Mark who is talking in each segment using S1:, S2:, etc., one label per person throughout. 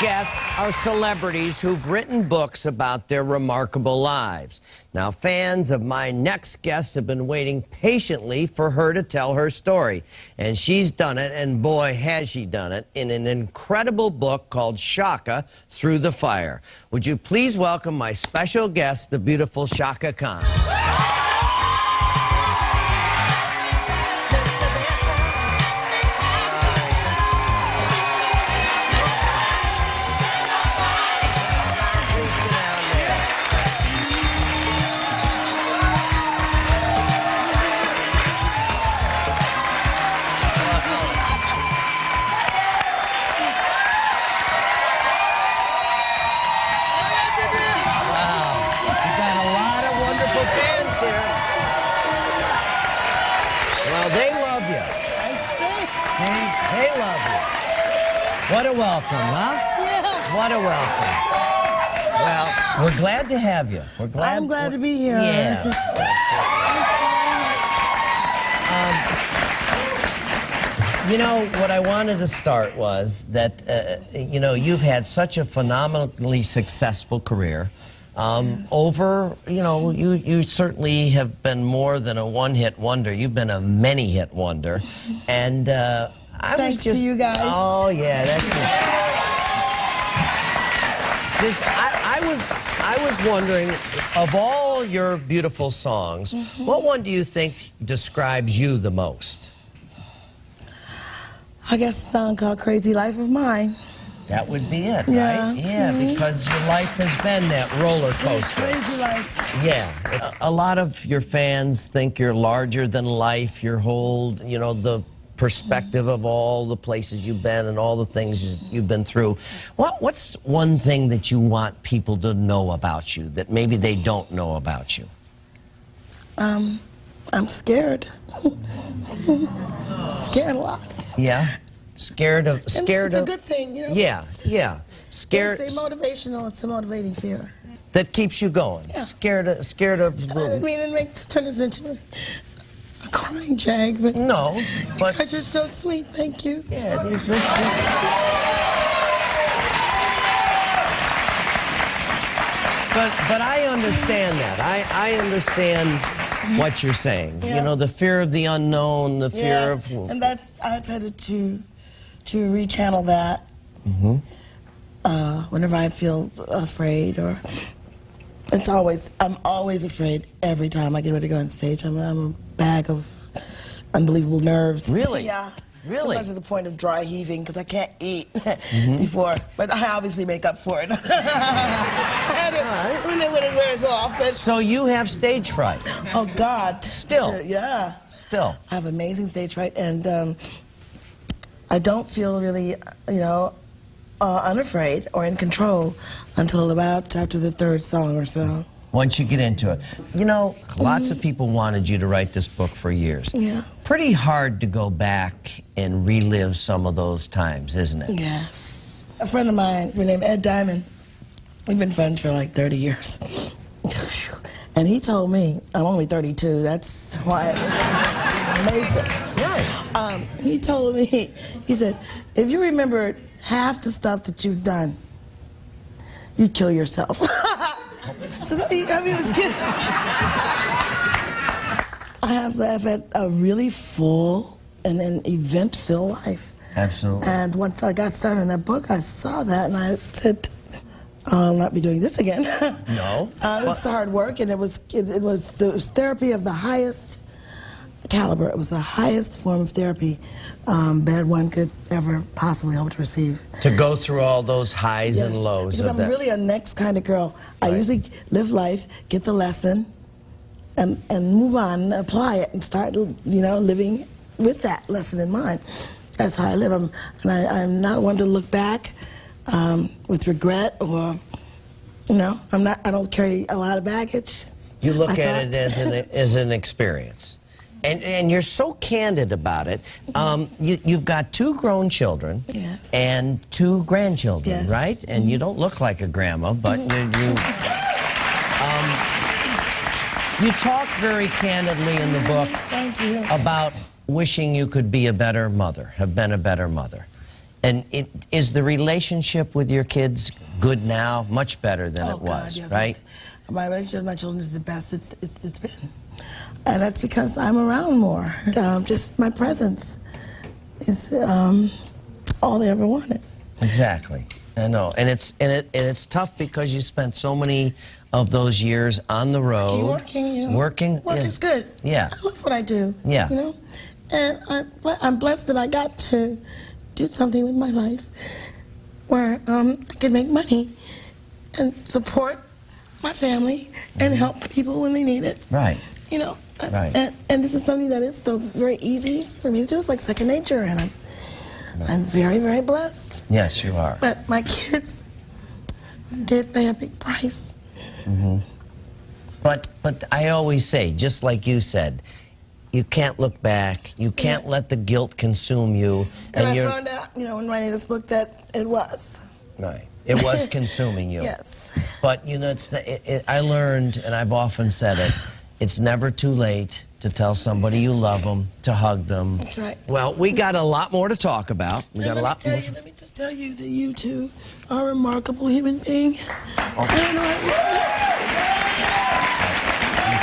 S1: guests are celebrities who've written books about their remarkable lives. Now, fans of my next guest have been waiting patiently for her to tell her story. And she's done it, and boy, has she done it, in an incredible book called Chaka, Through the Fire. Would you please welcome my special guest, the beautiful Chaka Khan. They love you. They love you. What a welcome, huh?
S2: Yeah.
S1: What a welcome. Well, we're glad to have you.
S2: I'm glad to be here.
S1: Yeah. You know, what I wanted to start was that, you know, you've had such a phenomenally successful career.
S2: Yes.
S1: You certainly have been more than a one-hit wonder. You've been a many-hit wonder. And
S2: Thanks to you guys.
S1: Oh, yeah, that's it. I was wondering, of all your beautiful songs, what one do you think describes you the most?
S2: I guess a song called Crazy Life of Mine.
S1: That would be it,
S2: yeah.
S1: right? Yeah, because your life has been that roller coaster.
S2: Crazy life.
S1: Yeah. A lot of your fans think you're larger than life, your whole, you know, the perspective of all the places you've been and all the things you've been through. What's one thing that you want people to know about you that maybe they don't know about you?
S2: I'm scared. Scared a lot.
S1: Yeah? Scared of...
S2: It's a good thing, you know?
S1: Yeah, yeah. Scared...
S2: It's a motivational, it's a motivating fear.
S1: That keeps you going. Yeah. Scared of...
S2: I didn't mean to turn this into a crying jag, but...
S1: No, but...
S2: Because you're so sweet, thank you.
S1: Yeah, But I understand that. I understand what you're saying.
S2: Yeah.
S1: You know, the fear of the unknown, the fear of...
S2: And that's... I've had to rechannel that whenever I feel afraid, or I'm always afraid every time I get ready to go on stage. I'm a bag of unbelievable nerves.
S1: Really?
S2: Yeah.
S1: Really?
S2: Sometimes to the point of dry heaving because I can't eat before, but I obviously make up for it. When it wears off.
S1: So you have stage fright?
S2: Oh God.
S1: Still?
S2: Yeah.
S1: Still?
S2: I have amazing stage fright, and I don't feel really, unafraid or in control until about after the third song or so.
S1: Once you get into it. You know, lots of people wanted you to write this book for years.
S2: Yeah.
S1: Pretty hard to go back and relive some of those times, isn't it?
S2: Yes. A friend of mine, named Ed Diamond, we've been friends for like 30 years. And he told me, I'm only 32, that's why amazing.
S1: Right.
S2: He told me, he said, if you remembered half the stuff that you've done, you'd kill yourself. So he was kidding. I've had a really full and an event-filled life.
S1: Absolutely.
S2: And once I got started in that book, I saw that and I said, I'll not be doing this again.
S1: No.
S2: It was hard work, and it was therapy of the highest caliber. It was the highest form of therapy that one could ever possibly hope to receive.
S1: To go through all those highs and lows.
S2: Because I'm really a next kind of girl. Right. I usually live life, get the lesson, and move on, apply it, and start, living with that lesson in mind. That's how I live. I'm not one to look back with regret, or, I don't carry a lot of baggage.
S1: You look at it as an experience. And you're so candid about it. You've got 2 grown children and 2 grandchildren, right? And you don't look like a grandma, but you talk very candidly in the book about wishing you could be a better mother, have been a better mother. And is the relationship with your kids good now? Much better than
S2: Oh,
S1: it was,
S2: God, yes,
S1: right?
S2: My relationship with my children is the best it's been. And that's because I'm around more. Just my presence is all they ever wanted.
S1: Exactly. I know. And it's tough because you spent so many of those years on the road.
S2: Working, you know. Work
S1: yeah.
S2: is good.
S1: Yeah.
S2: I love what I do.
S1: Yeah.
S2: You know? And I'm blessed that I got to do something with my life where I can make money and support my family and help people when they need it.
S1: Right.
S2: You know,
S1: Right.
S2: and this is something that is so very easy for me to do. It's like second nature, and I'm very, very blessed.
S1: Yes, you are.
S2: But my kids did pay a big price.
S1: But I always say, just like you said, you can't look back. You can't let the guilt consume you.
S2: And I found out, you know, when writing this book that it was.
S1: Right. It was consuming you.
S2: Yes.
S1: But, you know, I learned, and I've often said it, it's never too late to tell somebody you love them, to hug them.
S2: That's right.
S1: Well, we got a lot more to talk about. We got a lot more.
S2: Let me just tell you that you two are a remarkable human being.
S1: Okay.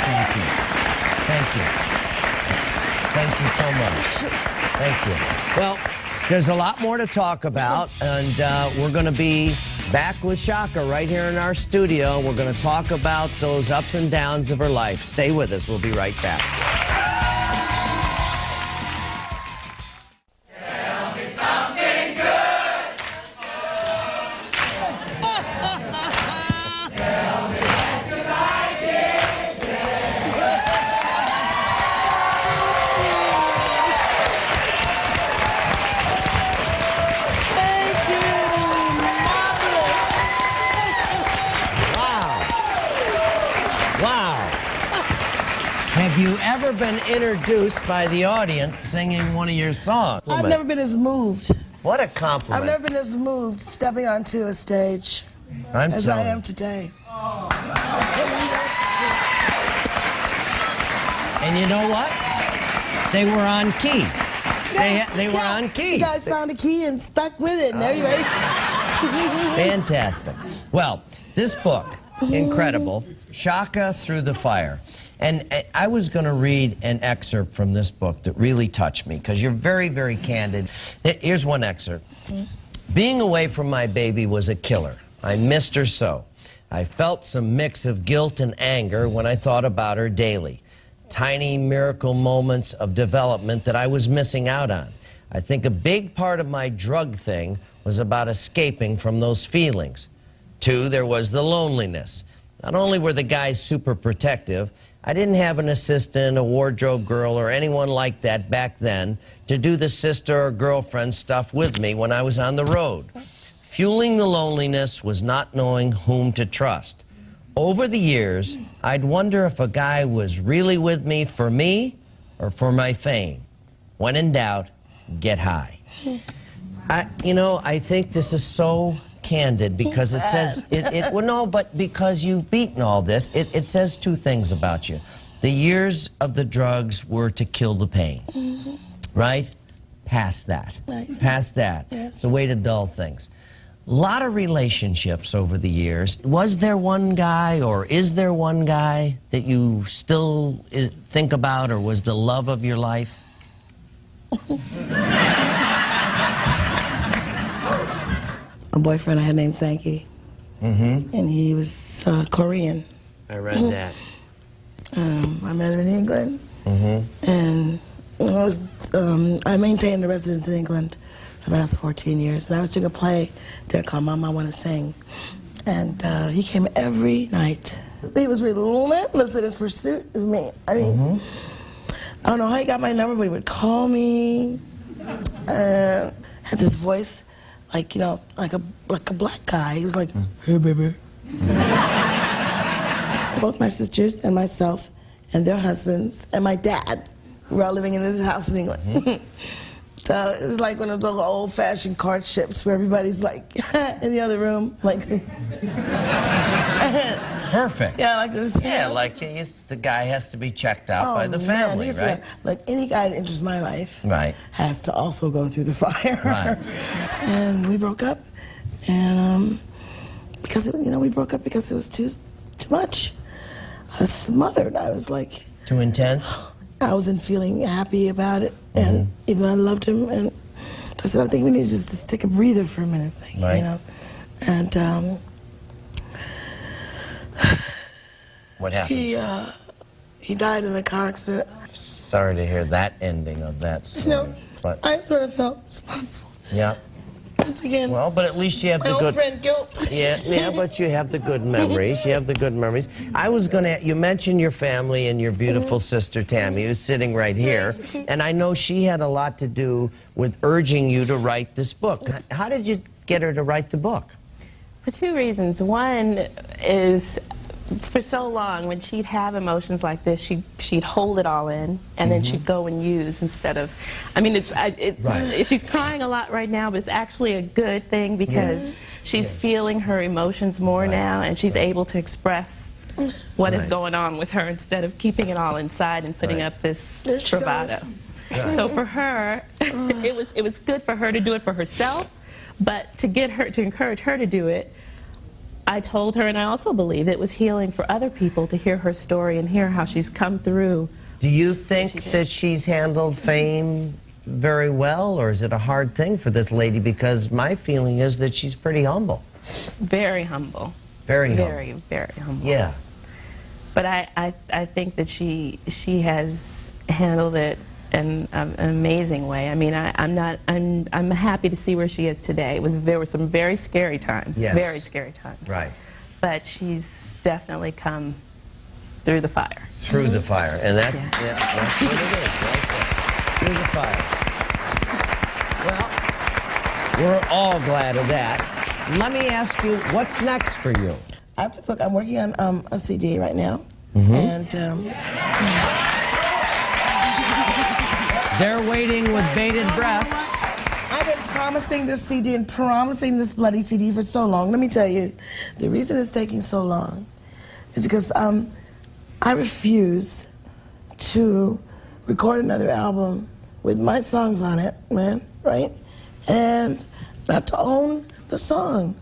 S1: Thank you. Thank you. Thank you so much. Thank you. Well, there's a lot more to talk about, and we're going to be back with Chaka right here in our studio. We're going to talk about those ups and downs of her life. Stay with us. We'll be right back.
S3: Tell me something good. Tell me that you like it.
S2: Thank you. Marvelous.
S1: Wow. Have you ever been introduced by the audience singing one of your songs?
S2: I've never been as moved.
S1: What a compliment.
S2: I've never been as moved stepping onto a stage
S1: I'm
S2: as I
S1: telling
S2: am
S1: you.
S2: today.
S1: And you know what? They were on key. They were on key.
S2: You guys found a key and stuck with it, and everybody.
S1: Fantastic. Well, this book, incredible, Chaka Through the Fire. And I was going to read an excerpt from this book that really touched me, because you're very, very candid. Here's one excerpt. Being away from my baby was a killer. I missed her so. I felt some mix of guilt and anger when I thought about her daily. Tiny miracle moments of development that I was missing out on. I think a big part of my drug thing was about escaping from those feelings. 2, there was the loneliness. Not only were the guys super protective, I didn't have an assistant, a wardrobe girl, or anyone like that back then to do the sister or girlfriend stuff with me when I was on the road. Fueling the loneliness was not knowing whom to trust. Over the years, I'd wonder if a guy was really with me or for my fame. When in doubt, get high. I think this is so candid because it says, well, no, but because you've beaten all this, it says 2 things about you. The years of the drugs were to kill the pain, right? Past that.
S2: Right.
S1: Past that.
S2: Yes.
S1: It's a way to dull things. A lot of relationships over the years. Was there one guy or is there one guy that you still think about or was the love of your life?
S2: A boyfriend I had named Sankey. And he was Korean.
S1: I read that.
S2: I met him in England. And I maintained a residence in England for the last 14 years. And I was doing a play there called Mama I Want to Sing. And he came every night. He was relentless in his pursuit of me. I mean, I don't know how he got my number, but he would call me. Had this voice, like, you know, like a black guy. He was like, hey, baby. Both my sisters and myself and their husbands and my dad were all living in this house in England. So it was like one of those old-fashioned courtships where everybody's like in the other room, like.
S1: perfect.
S2: Yeah, like this.
S1: Yeah, like the guy has to be checked out by the family,
S2: he's
S1: right?
S2: Like any guy that enters my life
S1: Right.
S2: has to also go through the fire.
S1: Right.
S2: And we broke up, and because we broke up because it was too much. I was smothered. I was like
S1: Too intense?
S2: I wasn't feeling happy about it, and even though I loved him, and I said, I think we need to just take a breather for a minute,
S1: Right.
S2: And
S1: What happened?
S2: he died in a car accident.
S1: Sorry to hear that ending of that story. But
S2: I sort of felt responsible.
S1: yeah.
S2: Once again,
S1: Well, but at least you have
S2: my
S1: the
S2: old
S1: good.
S2: friend guilt.
S1: Yeah, but you have the good memories. You have the good memories. I was gonna. You mentioned your family and your beautiful sister Tammy, who's sitting right here, and I know she had a lot to do with urging you to write this book. How did you get her to write the book?
S4: For two reasons. One is, for so long, when she'd have emotions like this, she'd hold it all in, and then she'd go and use instead of. I mean, she's crying a lot right now, but it's actually a good thing because she's feeling her emotions more now, and she's able to express what is going on with her instead of keeping it all inside and putting up this bravado. So for her, it was good for her to do it for herself, but to encourage her to do it. I told her, and I also believe it was healing for other people to hear her story and hear how she's come through.
S1: Do you think that she's handled fame very well, or is it a hard thing for this lady? Because my feeling is that she's pretty humble.
S4: Very humble.
S1: Very humble.
S4: Very, very humble.
S1: Yeah.
S4: But I think that she has handled it in an amazing way. I mean, I'm happy to see where she is today. There were some very scary times.
S1: Yes.
S4: Very scary times.
S1: Right.
S4: But she's definitely come through the fire.
S1: Through the fire, and that's that's what it is, right there. Through the fire. Well, we're all glad of that. Let me ask you, what's next for you?
S2: After the book, I'm working on a CD right now, and
S1: They're waiting with bated breath.
S2: I've been promising this CD and promising this bloody CD for so long. Let me tell you, the reason it's taking so long is because I refuse to record another album with my songs on it, man, right? And not to own the song.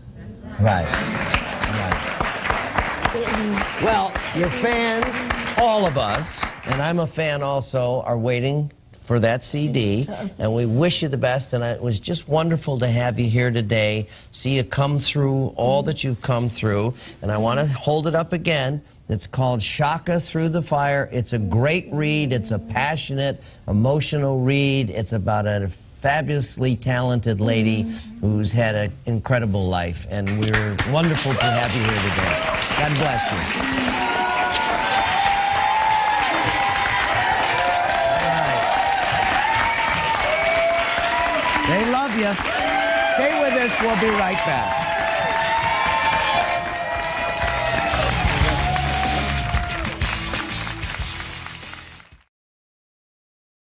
S1: Right. Well, your fans, all of us, and I'm a fan also, are waiting for that CD, and we wish you the best, and it was just wonderful to have you here today, see you come through all that you've come through, and I want to hold it up again. It's called Chaka Through the Fire. It's a great read. It's a passionate, emotional read. It's about a fabulously talented lady who's had an incredible life, and we're wonderful to have you here today. God bless you. They love you. Stay with us. We'll be right back.